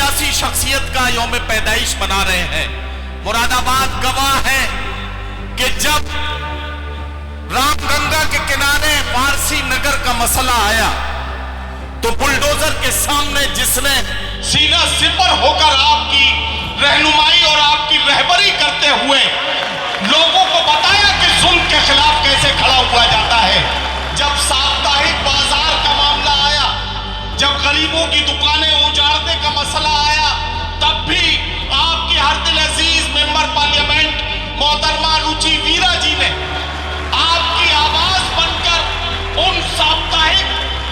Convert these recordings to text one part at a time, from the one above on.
सियासी शख्सियत का यौम पैदाइश मना रहे हैं। मुरादाबाद गवाह है कि जब रामगंगा के किनारे फारसी नगर का मसला आया तो बुलडोजर के सामने जिसने सीना सिपर होकर आपकी रहनुमाई और आपकी रहबरी करते हुए लोगों को बताया कि जुल्म के खिलाफ कैसे खड़ा हुआ जाता है। जब साप्ताहिक बाजार का मामला आया, जब गरीबों की दुकानें उजाड़ने का मसला आया, तब भी आपकी हर दिल अजीज मेंबर पार्लियामेंट मोहतरमा रुचि वीरा जी ने आपकी आवाज बनकर उन साप्ताहिक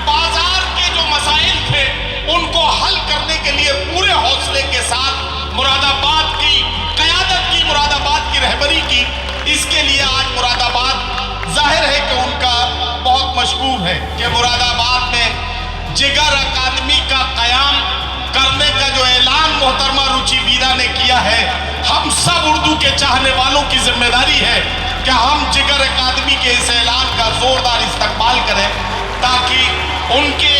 बाजार के जो मसाइल थे उनको हल करने के लिए पूरे हौसले के साथ मुरादाबाद की क़यादत की, मुरादाबाद की रहबरी की। इसके लिए आज मुरादाबाद जाहिर है कि उनका बहुत मशकूर है कि मुरादाबाद में जिगर अकादमी का क़याम करने का जो ऐलान मोहतरमा रुचि वीरा ने किया है, हम सब उर्दू के चाहने वालों की जिम्मेदारी है कि हम जिगर अकादमी के इस ऐलान का जोरदार इस्तकबाल करें, ताकि उनके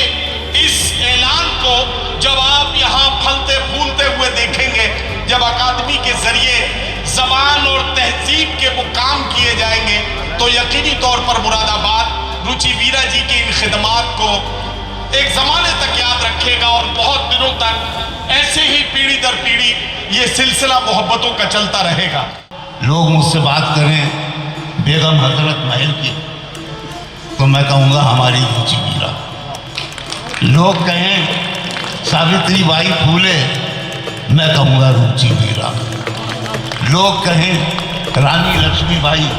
इस ऐलान को जब आप यहाँ फलते फूलते हुए देखेंगे, जब अकादमी के जरिए जबान और तहजीब के वो काम किए जाएंगे, तो यकीनी तौर पर मुरादाबाद रुचि वीरा जी की इन खिदमात को एक ज़माने तक याद रखेगा और बहुत दिनों तक ऐसे ही पीढ़ी दर पीढ़ी ये सिलसिला मोहब्बतों का चलता रहेगा। लोग मुझसे बात करें बेगम हजरत महल की, तो मैं कहूँगा हमारी रुचि वीरा। लोग कहें सावित्री बाई फूले, मैं कहूँगा रुचि वीरा। लोग कहें रानी लक्ष्मीबाई,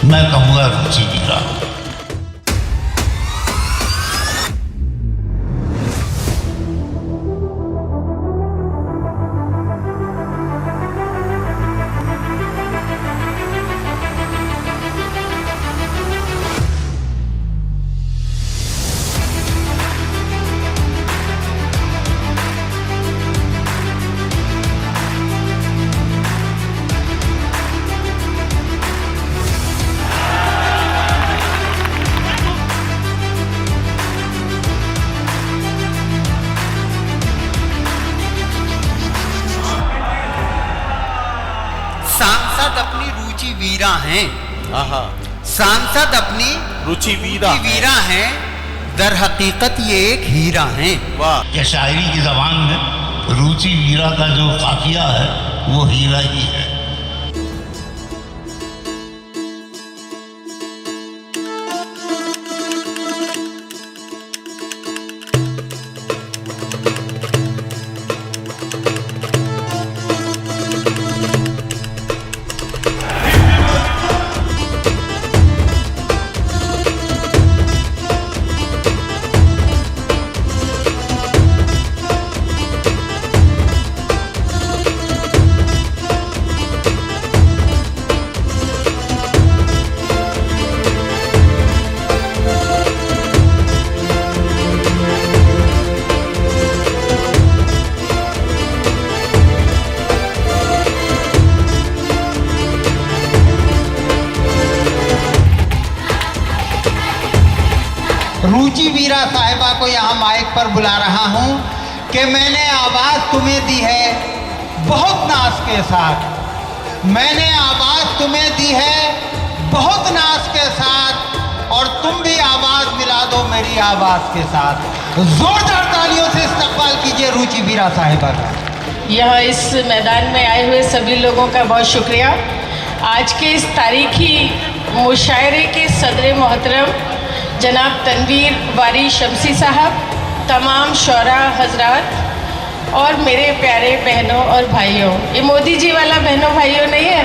मैं कहूँगा रुचि वीरा। सांसद अपनी रुचि वीरा हैं। सांसद अपनी रुचि वीरा हैं, दर हकीकत ये एक हीरा हैं। वाह! कि शायरी की ज़बान में रुचि वीरा का जो काफिया है वो हीरा ही है। रुचि वीरा साहिबा को यहाँ माइक पर बुला रहा हूँ कि मैंने आवाज़ तुम्हें दी है बहुत नाज के साथ, मैंने आवाज़ तुम्हें दी है बहुत नाज के साथ, और तुम भी आवाज़ मिला दो मेरी आवाज़ के साथ। जोरदार तालियों से इस्तकबाल कीजिए रुचि वीरा साहिबा का। यहाँ इस मैदान में आए हुए सभी लोगों का बहुत शुक्रिया। आज के इस तारीखी मुशायरे के सदर मोहतरम जनाब तनवीर वारी शमसी साहब, तमाम शौरा हजरात और मेरे प्यारे बहनों और भाइयों, ये मोदी जी वाला बहनों भाइयों नहीं है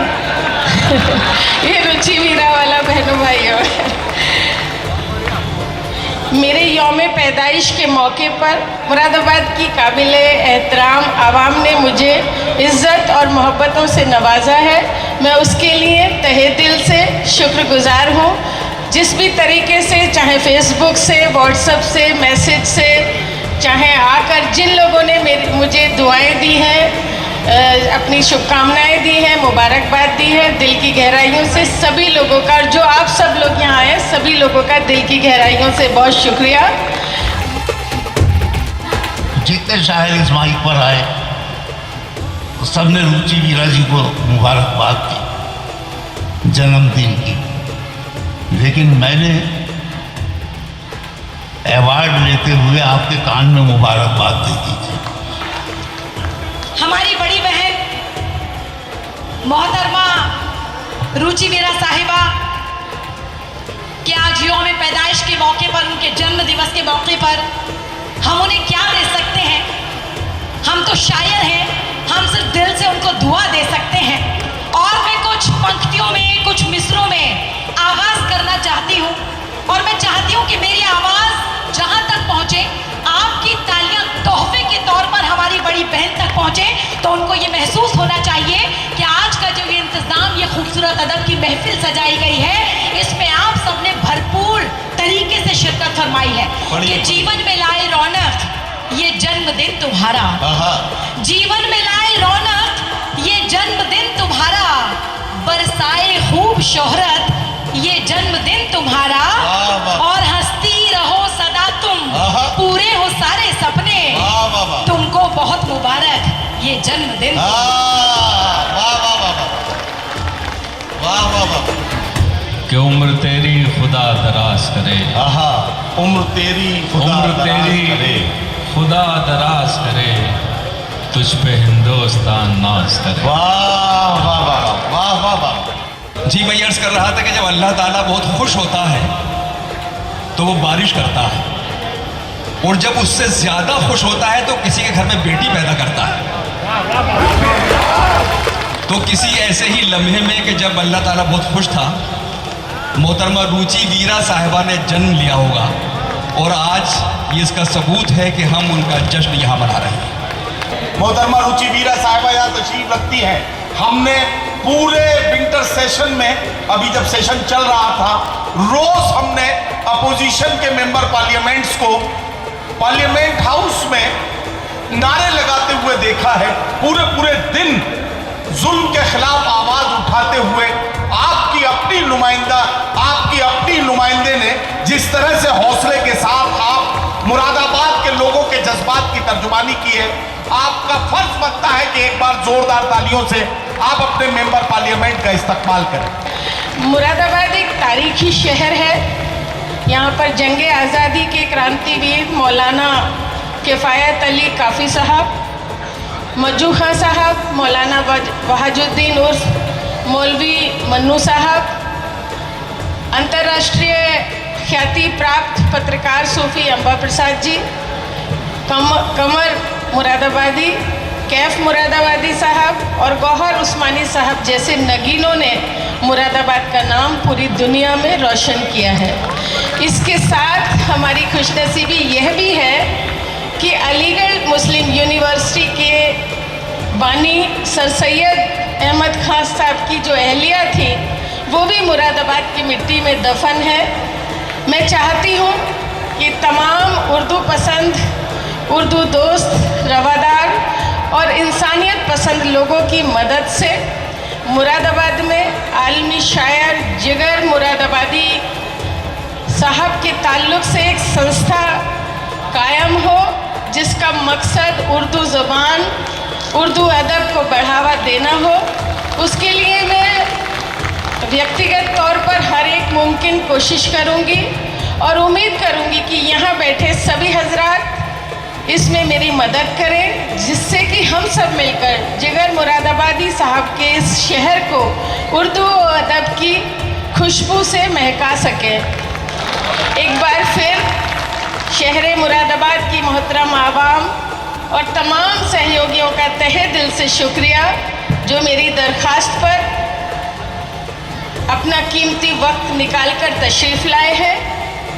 ये रुचि वीरा वाला बहनों भाइयों है। मेरे यौम पैदाइश के मौके पर मुरादाबाद की काबिल एहतराम आवाम ने मुझे इज़्ज़त और मोहब्बतों से नवाजा है। मैं उसके लिए तहे दिल से शुक्रगुजार हूँ। जिस भी तरीके से, चाहे फेसबुक से, व्हाट्सएप से, मैसेज से, चाहे आकर जिन लोगों ने मुझे दुआएं दी हैं, अपनी शुभकामनाएं दी हैं, मुबारकबाद दी है, दिल की गहराइयों से सभी लोगों का, जो आप सब लोग यहाँ आए सभी लोगों का दिल की गहराइयों से बहुत शुक्रिया। जितने शायर इस माइक पर आए तो सबने रुचि वीरा जी को मुबारकबाद दी जन्मदिन की, लेकिन मैंने अवार्ड लेते हुए आपके कान में मुबारकबाद दे दी थी। हमारी बड़ी बहन मोहतरमा रुचि वीरा साहिबा के आज यौम पैदाइश के मौके पर, उनके जन्म दिवस के मौके पर हम उन्हें क्या दे सकते हैं? हम तो शायर हैं, हम सिर्फ दिल से उनको दुआ दे सकते हैं। और मैं कुछ पंक्तियों में, कुछ मिसरों में आगाज करना चाहती हूँ, और मैं चाहती हूँ कि मेरी आवाज़ जहाँ तक पहुँचे, आपकी तालियां तोहफे के तौर पर हमारी बड़ी बहन तक पहुँचे, तो उनको ये महसूस होना चाहिए कि आज का जो ये इंतज़ाम, ये खूबसूरत अदब की महफिल सजाई गई है, इसमें आप सबने भरपूर तरीके से शिरकत फरमाई है। कि जीवन में लाए रौनक ये जन्मदिन तुम्हारा, जीवन में लाए रौनक ये जन्मदिन तुम्हारा, बरसाए खूब शोहरत ये जन्मदिन तुम्हारा, और हंसती रहो सदा तुम, पूरे हो सारे सपने, तुमको बहुत मुबारक ये जन्मदिन। कि उम्र तेरी खुदा दराज करे, उम्र तेरी खुदा दराज करे, तुझ पे हिंदुस्तान नाज करे। वाह वाह वाह वाह वाह वाह। जी मैं अर्ज कर रहा था कि जब अल्लाह ताला बहुत खुश होता है तो वो बारिश करता है, और जब उससे ज़्यादा खुश होता है तो किसी के घर में बेटी पैदा करता है। तो किसी ऐसे ही लम्हे में कि जब अल्लाह ताला बहुत खुश था, मोहतरमा रुचि वीरा साहिबा ने जन्म लिया होगा, और आज ये इसका सबूत है कि हम उनका जश्न यहाँ मना रहे हैं। मोहतरमा रुचि वीरा साहिबा यहाँ तशरीफ रखती है। हमने पूरे विंटर सेशन में, अभी जब सेशन चल रहा था, रोज हमने अपोजिशन के मेंबर पार्लियामेंट्स को पार्लियामेंट हाउस में नारे लगाते हुए देखा है। पूरे पूरे दिन जुल्म के खिलाफ आवाज उठाते हुए आपकी अपनी नुमाइंदे ने जिस तरह से हौसले के साथ आप मुरादाबाद के लोगों के जज्बात की तर्जुमानी की है, आपका फर्ज बनता है कि एक बार जोरदार तालियों से आप अपने मेंबर पार्लियामेंट का इस्तकबाल करें। मुरादाबाद एक तारीखी शहर है। यहाँ पर जंगे आज़ादी के क्रांतिवीर मौलाना किफ़ायत अली काफ़ी साहब, मज्जू खां साहब, मौलाना वहाजुद्दीन उर्फ मौलवी मन्नू साहब, अंतर्राष्ट्रीय ख्याति प्राप्त पत्रकार सूफी अम्बा प्रसाद जी, कमर मुरादाबादी, कैफ मुरादाबादी साहब और गौहर उस्मानी साहब जैसे नगीनों ने मुरादाबाद का नाम पूरी दुनिया में रोशन किया है। इसके साथ हमारी खुशनसीबी यह भी है कि अलीगढ़ मुस्लिम यूनिवर्सिटी के बानी सर सैयद अहमद खान साहब की जो अहलिया थी, वो भी मुरादाबाद की मिट्टी में दफन है। मैं चाहती हूँ कि तमाम उर्दू पसंद, उर्दू दोस्त, रवादार और इंसानियत पसंद लोगों की मदद से मुरादाबाद में आलमी शायर जिगर मुरादाबादी साहब के ताल्लुक़ से एक संस्था कायम हो, जिसका मकसद उर्दू ज़बान, उर्दू अदब को बढ़ावा देना हो। उसके लिए मैं व्यक्तिगत तौर पर हर एक मुमकिन कोशिश करूँगी और उम्मीद करूँगी कि यहाँ बैठे सभी हजरात इसमें मेरी मदद करें, जिससे कि हम सब मिलकर जिगर मुरादाबादी साहब के इस शहर को उर्दू अदब की खुशबू से महका सकें। एक बार फिर शहर मुरादाबाद की मोहतरम आवाम और तमाम सहयोगियों का तहे दिल से शुक्रिया, जो मेरी दरख्वास्त पर अपना कीमती वक्त निकालकर तशरीफ़ लाए हैं।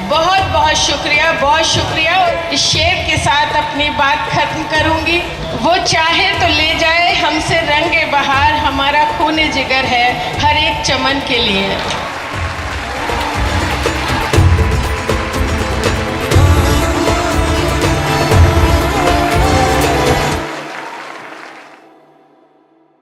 बहुत बहुत शुक्रिया, बहुत शुक्रिया। इस शेर के साथ अपनी बात ख़त्म करूँगी। वो चाहे तो ले जाए हमसे रंगे बहार, हमारा खून जिगर है हर एक चमन के लिए।